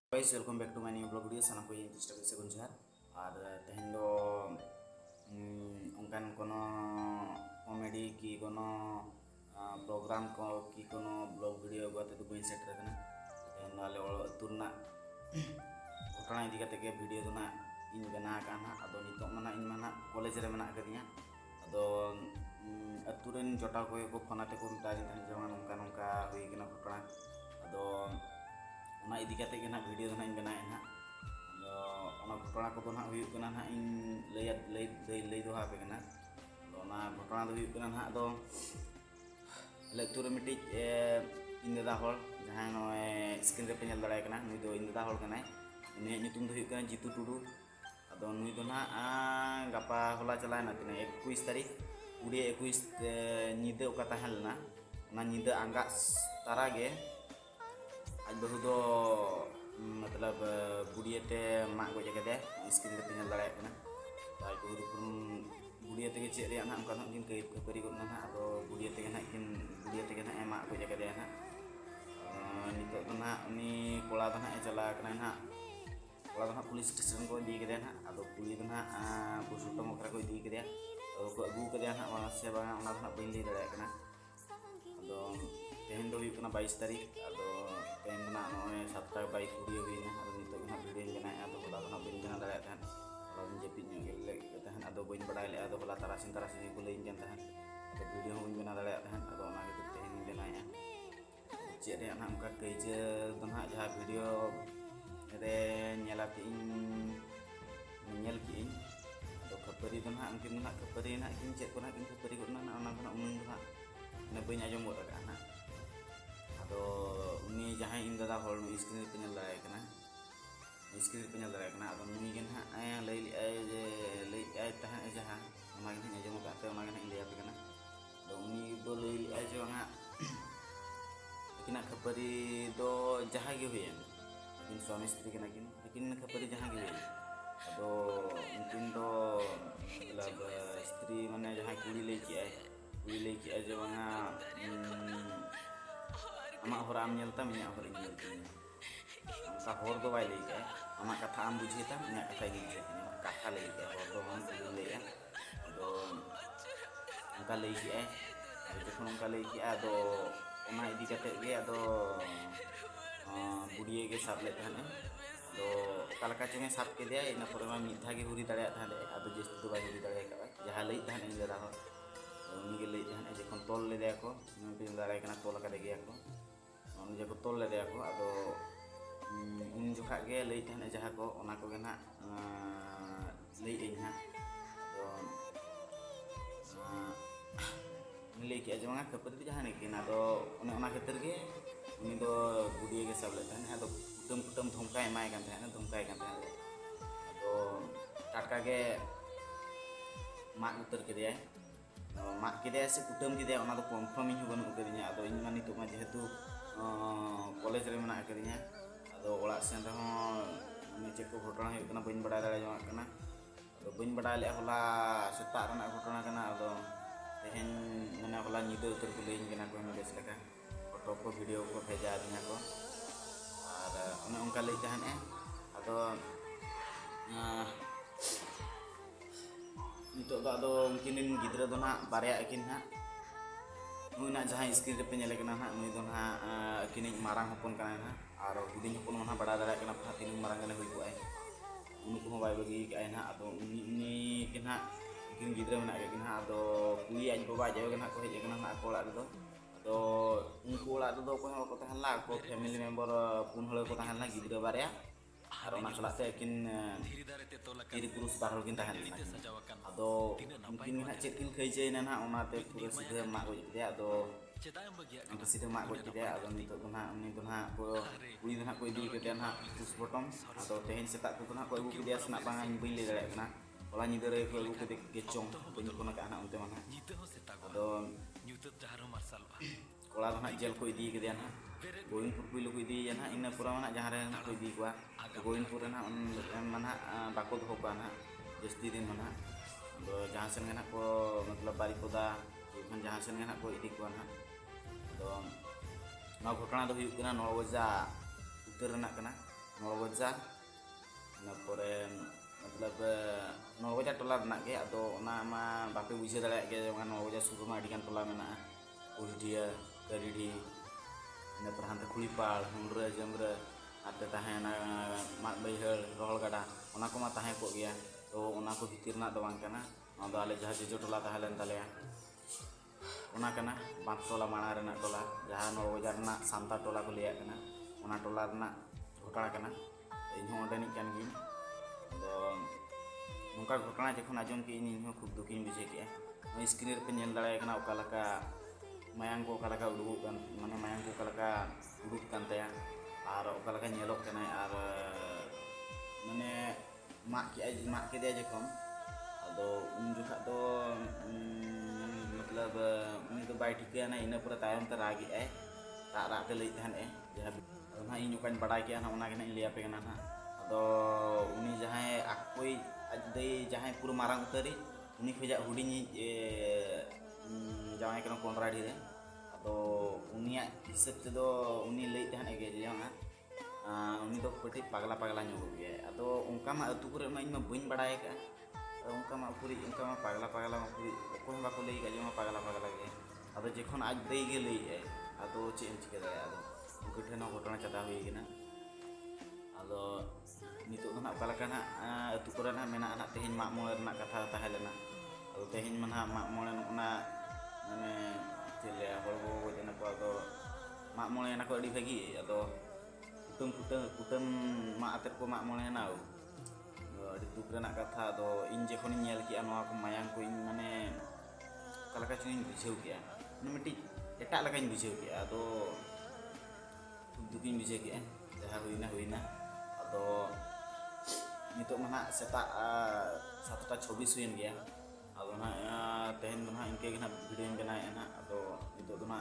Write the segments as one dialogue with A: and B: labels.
A: Guys, welcome back to my new blog video. Sana ko yung chesta ko segun jahar. Ar tehen do ongkan kono comedy ki kono program ko ki kono blog video ko ate do bain set rakana. Tehen do ale turna घटना इदी कते के video तो ना इन बना काना अदो नितो मना इन मना कॉलेज रे मना कदिया अदो अतुरेन जोटा को फोनाते को मिटारी थान जमान नोंका नोंका हुई कना घटना अदो ona इदी कते के ना वीडियो ना इन बनाए ना अदो ona घटना को ना हुई कना ना इन लई दो हापे कना अदो ona घटना दो हुई कना ना अदो लेक्चर मिटी इन दादा हॉल जहां नोए स्क्रीन रे पे नेल दड़ाय कना नुई दो इन दादा हॉल कनाय ᱩᱱᱤᱭᱟᱜ ᱧᱩᱛᱩᱢ ᱫᱚ ᱦᱩᱭᱩᱜ ᱠᱟᱱᱟ ᱡᱤᱛᱩ ᱴᱩᱰᱩ ᱟᱫᱚ ᱱᱩᱭ ᱫᱚ ᱱᱟᱦᱟᱜ ᱜᱟᱯᱟ ᱦᱚᱞᱟ ᱪᱟᱞᱟᱣᱮᱱᱟ ᱛᱤᱱᱟᱹᱜ 21 ᱛᱟᱹᱨᱤᱠᱷ 20 ᱧᱤᱫᱟᱹ ᱚᱠᱟ ᱛᱟᱦᱮᱸ ᱞᱮᱱᱟ ᱚᱱᱟ ᱧᱤᱫᱟᱹ ᱟᱸᱜᱟᱜ ᱛᱟᱨᱟ ᱜᱮ ᱟᱡ ᱵᱟᱹᱦᱩ ᱫᱚ ᱢᱚᱛᱞᱚᱵ ᱵᱩᱰᱤᱭᱟᱹᱛᱮ ᱢᱟᱜ ᱜᱚᱡ ᱠᱟᱫᱮᱭᱟ ᱥᱠᱨᱤᱱ ᱨᱮᱯᱮ ᱧᱮᱞ ᱫᱟᱲᱮᱭᱟᱜ ᱠᱟᱱᱟ ᱟᱡ ᱵᱟᱹᱦᱩ ᱫᱚ ᱵᱩᱰᱤᱭᱟᱹ ᱛᱮᱜᱮ ᱪᱮᱫ ᱨᱮᱭᱟᱜ ᱱᱟᱦᱟᱜ ᱚᱱᱠᱟ ᱱᱟᱦᱟᱜ ᱠᱤᱱ ᱠᱷᱟᱹᱯᱟᱹᱨᱤ ᱜᱚᱫ ᱱᱟ ᱱᱟᱦᱟᱜ ᱟᱫᱚ ᱵᱩᱰᱤᱭᱟᱹ ᱛᱮᱜᱮ ᱱᱟᱦᱟᱜ ᱢᱟᱜ ᱜᱚᱡ ᱠᱟᱫᱮᱭᱟ ᱱᱟᱦᱟᱜ ᱱᱤᱛᱚᱜ ᱫᱚ ᱱᱟᱦᱟᱜ ᱩᱱᱤ ᱠᱚᱲᱟ ᱫᱚ ᱱᱟᱦᱟᱜ ᱪᱟᱞᱟᱣ ᱠᱟᱱᱟ नहाग कड़ा तो पुलिस स्टेशन को इदी कदे ना अब कुली तो ना पुरुषोत्तम अखरा को इदी कदे को अगू कदे ना से बांगा बी लै दाड़ा तेहन दो 22 तारीख अब तेहन ना नॉय 7टा बाइक वीडियो हुईना अब नितो ना वीडियो बना अब होला तो बी बना दाड़ा तहन होला जपिद तहन अब बी बड़ा ले अब होला तारासिन को लैन तहन अब वीडियो बी बना दाड़ा तहन अब तेहन बनाया चेद ना उनका कईजे तो ना जहाँ वीडियो रे nyelati nyel ki do khapari do na angkin na khapari na kin cek ko na kin khapari ko na ona na umum na na bain ajom bo ka na ado uni jahan in dada hol nu screen pe nyal darai kana ado uni gen ha ay lai ay tahan aja ha ona gen ajom ka te ona gen lihat kana do uni do lai aja nga kina khapari do jaha ge huyen लेकिन स्वामी स्त्री के नाकिन लेकिन खपरी जहाँ गए अब उनकिन तो मतलब स्त्री माने जहाँ कुड़ी लेके आए जो वहाँ आमा होराम नेलता मिया होर नेलता उनका होर दो बाय लेके आए आमा कथा आम बुझेता मिया कथा गे बुझेता कथा लेके आए होर दो हम ले आए तो उनका लेके आए जखन उनका लेके आए तो ओना इदी कते गे अदो बुढ़िए के साब ले तहने तो कालका चंगे साब के दिया इन पर में मिधा के हुरी दाड़ा तहने अब जस्ट तो बाय हुरी दाड़ा का जहां लई तहने इन दादा हो उनी के लई तहने जखन तोल ले दिया को पे दाड़ा कना तोल का दे गया को उन जे को तोल ले दिया को अब उन जोखा के लई तहने जहां को ओना को गना लई इन हा तो लई के जमा खपर जहां ने किना तो ओना खतर के उनी दो बुढ़िया के सब लेते हैं तो कुटुम धमका एमाय कान तहने धमकाय कान तहने तो टाटका के माग उतर के दिया माग के दिया से कुटुम के दिया ओना तो कन्फर्म इन बनु कदिnya अदो इन मानी तो मा जेहेतु कॉलेज रे मना कदिnya अदो ओला सेन रे हो माने चेक को घटना हुई कना बइन बड़ा दाड़ा जमा कना अदो बइन बड़ा ले होला सेता रना घटना कना अदो तेहन माने होला निदो उतर को लेइन कना को बेस लगा फोटो को वीडियो को भेजा दिया को और उन्हें उनका ले तहने अदो नितो अदो उनकिन गिद्रा दो ना बारे अकिन ना नुई ना जहां स्क्रीन रे पे नेले कना ना नुई दो ना अकिन मारांग हपन कना ना और हुदिन हपन ना बड़ा दाड़ा कना फातिन मारांग ने हुई को आए उनको हो बाय बगी आए ना अदो उनी के ना किन गिद्रा मना के ना अदो कुई आज बाबा जाय कना को हेज कना ना कोला दो तो उनको ओला दो को हो को तहला को फैमिली मेंबर पुन हळ को तहला गिद्रा बारे और ओना सला से किन तिरी पुरुष बाहर किन तहल अदो उनकिन ना चेक किन खैजे ना ना ओना ते पूरा सीधे मा गoj दे अदो उनका सीधे मा गoj दे अदो नितो तो ना उनी तो ना को कुड़ी तो ना को इदी के ना पुस बटम अदो तेहन सेता को ना को अगु के दिया सना बांगा बइन ले दाड़ा ना ओला निदर रे को अगु के गेचोंग बइन को ना का ना उनते माना अदो कोड़ा तो ना जेल को इदी के दिया ना गोविंदपुर पुलिस को इदी ना इन पूरा ना जहां रे ना को इदी को गोविंदपुर ना मना बाको दो को ना जस्ती दिन मना तो जहां से ना को मतलब बारीपदा जहां से ना को इदी को ना तो ना घटना दो हुई कना 9 बजे उतर ना कना नलगजा ina pore मतलब नलगजा टोला रना के आदो ओना मा बापे बुझे दाड़ा के जेमन नलगजा सुर मा आडिगान टोला मेना उलडिया करिडी ina पर हांते खुलीपाल हुंड्रा जमरा आते ताहेना मा बैहर रोहल गाडा ओना को मा ताहे को गया तो ओना को भितिर ना दो बांग काना आदो आले जहा जेजो टोला ताहेलन तालेया ओना काना बांध टोला माणा रना टोला जहा नलगजा रना सांता टोला को लिया काना ओना टोला रना घटना काना इन हों डनिक कान गिन तो नोंका घटना जखन आजम के इन हो खूब दुखिन बुझे के स्क्रीन पे नेल दाड़ा काना ओका लका मायांग को ओका लका उडुक कान माने मायांग को ओका लका उडुक कान तया आर ओका लका नेलोक काना आर माने mak ke dia जखन आदो उन जुखा तो मतलब उनी तो बाय ठीक ना इन पूरा तायम त रागी ए रा के लई तहन ए जहा ना इन ओकान बडाय के ना ओना के ना लिया पे ना आदो उनी जहां आकोई आज दई जहां पूरा मारांग उतरी उनी खजा हुडिनी जावाय के कोंडराडी रे आदो उनिया हिसाब ते दो उनी लई तहन ए जहां उनी दो पटी पागला पागला ᱧᱚᱜ गया आदो उनका मा अतु करे मा इन मा बइन बडाय का उनका मा पूरी उनका मा पागला पागला मा पूरी कोन बाको लई का जमा पागला पागला के आदो जखन आज दई गे लई ए आदो चे एम चिके दाया आदो उनके ठेना घटना चदा हुई गना आदो नितो ना ओका लका ना अतु करे ना मेना ना तेहिन मा मोळे रना कथा ताहे लेना आदो तेहिन मना मा मोळे ना माने चले हळगो गजना को आदो मा मोळे ना को अडी भागी आदो कुटम मा आते को मा मोळे ना अडी दुख रना कथा आदो इन जखन नेल किया नवा को मायांग को इन माने ओका लका चुइन बुझेउ किया मिट्टी एटा लकाइन बुझेउ किया आदो दुखिन बुझे के जहा हुईना आदो नितो मना सेता 7:26 हुईन गया आदो ना तेहन ना इनके ना वीडियो बनाए ना आदो नितो ना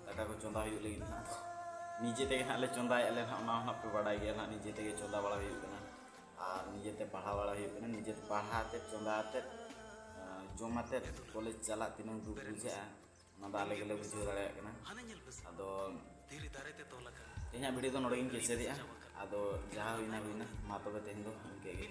A: दाका को चंदा हुई लगी ना निजे ते ना ले चंदाय ले ना ना पे बडाय गया ना निजे ते चंदा वाला हुई ना और निजे ते पढ़ा वाला हुई ना निजे ते पढ़ाते चंदाते जोमाते कॉलेज चला तिनों दुख बुझे ना दाले गेले बुझे दाड़ा ना आदो ᱤᱧᱟᱹᱜ ᱵᱷᱤᱰᱤᱭᱳ ᱫᱚ ᱱᱚᱰᱮ ᱜᱤᱧ ᱠᱮᱪᱮᱫᱮᱜᱼᱟ ᱟᱫᱚ ᱡᱟᱦᱟᱸ ᱦᱩᱭᱱᱟ ᱢᱟ ᱛᱚᱵᱮ ᱛᱮᱦᱮᱧ ᱫᱚ ᱤᱱᱠᱟᱹ ᱜᱮ